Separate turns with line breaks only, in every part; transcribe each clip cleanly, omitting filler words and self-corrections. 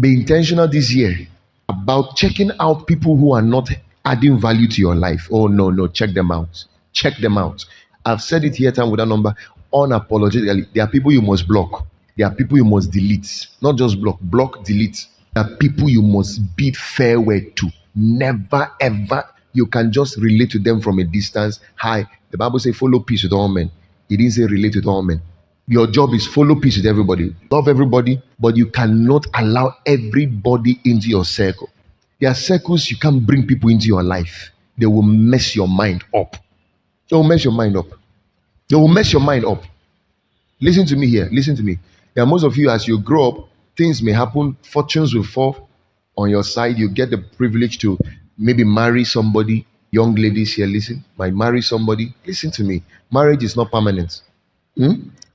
Be intentional this year about checking out people who are not adding value to your life. Oh, no, check them out. Check them out. I've said it here time without number, unapologetically. There are people you must block. There are people you must delete. Not just block, delete. There are people you must bid farewell to. Never, ever. You can just relate to them from a distance. Hi, the Bible says follow peace with all men. It didn't say relate with all men. Your job is follow peace with everybody. Love everybody, but you cannot allow everybody into your circle. There are circles you can't bring people into your life. They will mess your mind up. They will mess your mind up. They will mess your mind up. Listen to me here. Listen to me. There are most of you, as you grow up, things may happen. Fortunes will fall on your side. You get the privilege to maybe marry somebody. Young ladies here, listen. Might marry somebody. Listen to me. Marriage is not permanent.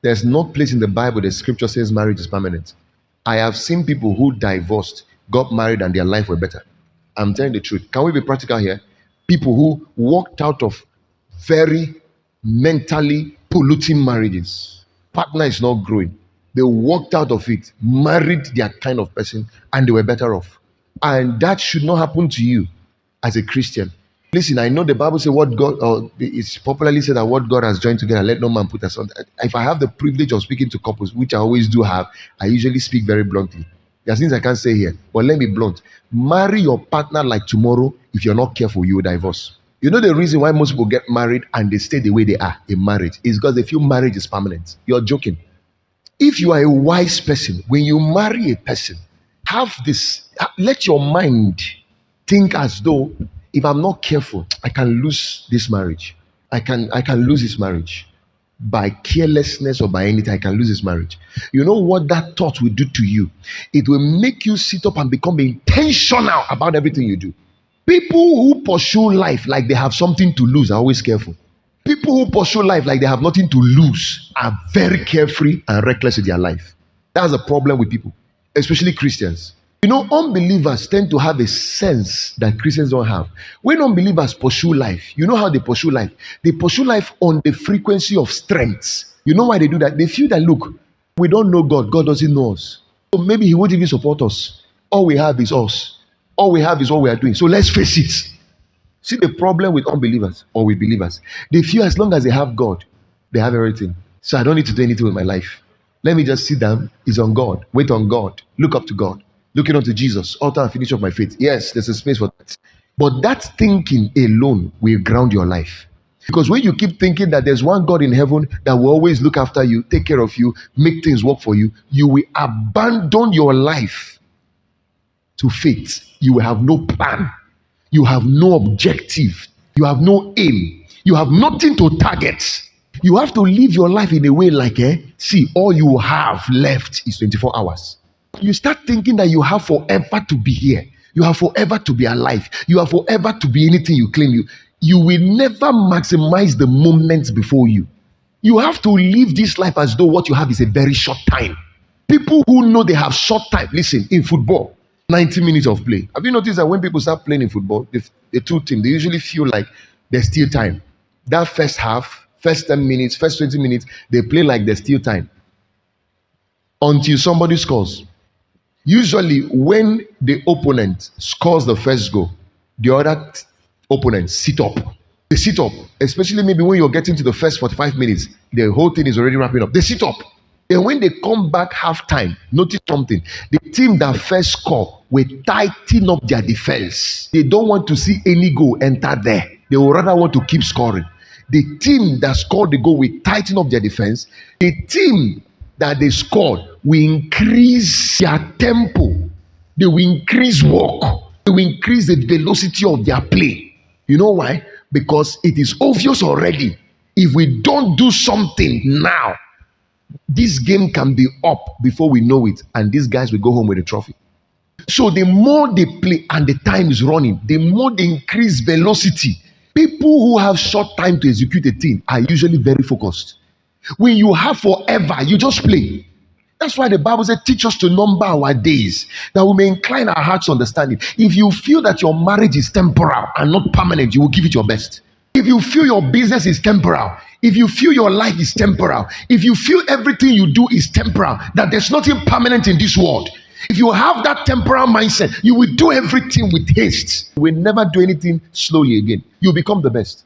There's no place in the Bible that scripture says marriage is permanent. I have seen people who divorced, got married, and their life were better. I'm telling the truth. Can we be practical here? People who walked out of very mentally polluting marriages. Partner is not growing. They walked out of it, married their kind of person, and they were better off. And that should not happen to you as a Christian. Listen, I know the Bible says what God, it's popularly said that what God has joined together, let no man put asunder. If I have the privilege of speaking to couples, which I always do have, I usually speak very bluntly. There are things I can't say here, but let me be blunt. Marry your partner like tomorrow. If you're not careful, you will divorce. You know the reason why most people get married and they stay the way they are in marriage is because they feel marriage is permanent. You're joking. If you are a wise person, when you marry a person, let your mind think as though, if I'm not careful, I can lose this marriage. I can lose this marriage. By carelessness or by anything, I can lose this marriage. You know what that thought will do to you? It will make you sit up and become intentional about everything you do. People who pursue life like they have something to lose are always careful. People who pursue life like they have nothing to lose are very carefree and reckless with their life. That's a problem with people, especially Christians. You know, unbelievers tend to have a sense that Christians don't have. When unbelievers pursue life, you know how they pursue life? They pursue life on the frequency of strengths. You know why they do that? They feel that, look, we don't know God. God doesn't know us. So maybe he won't even support us. All we have is us. All we have is what we are doing. So let's face it. See the problem with unbelievers or with believers. They feel as long as they have God, they have everything. So I don't need to do anything with my life. Let me just sit down. It's on God. Wait on God. Look up to God. Looking unto Jesus, author and finisher of my faith. Yes, there's a space for that. But that thinking alone will ground your life. Because when you keep thinking that there's one God in heaven that will always look after you, take care of you, make things work for you, you will abandon your life to faith. You will have no plan. You have no objective. You have no aim. You have nothing to target. You have to live your life in a way like, see, all you have left is 24 hours. You start thinking that you have forever to be here. You have forever to be alive. You have forever to be anything you claim you will never maximize the moments before you. You have to live this life as though what you have is a very short time. People who know they have short time, listen, in football, 90 minutes of play. Have you noticed that when people start playing in football, the two teams, they usually feel like there's still time. That first half, first 10 minutes, first 20 minutes, they play like there's still time. Until somebody scores. Usually, when the opponent scores the first goal, the other opponents sit up. They sit up, especially maybe when you're getting to the first 45 minutes, the whole thing is already wrapping up. They sit up. Then when they come back halftime, notice something. The team that first scored will tighten up their defense. They don't want to see any goal enter there. They will rather want to keep scoring. The team that scored the goal will tighten up their defense. The team that they scored will increase their tempo. They will increase work. They will increase the velocity of their play. You know why? Because it is obvious already. If we don't do something now, this game can be up before we know it, and these guys will go home with a trophy. So the more they play and the time is running, the more they increase velocity. People who have short time to execute a thing are usually very focused. When you have forever, you just play. That's why the Bible says, teach us to number our days, that we may incline our hearts to understanding. If you feel that your marriage is temporal and not permanent, you will give it your best. If you feel your business is temporal, if you feel your life is temporal, if you feel everything you do is temporal, that there's nothing permanent in this world, If you have that temporal mindset, you will do everything with haste. You will never do anything slowly again. You become the best.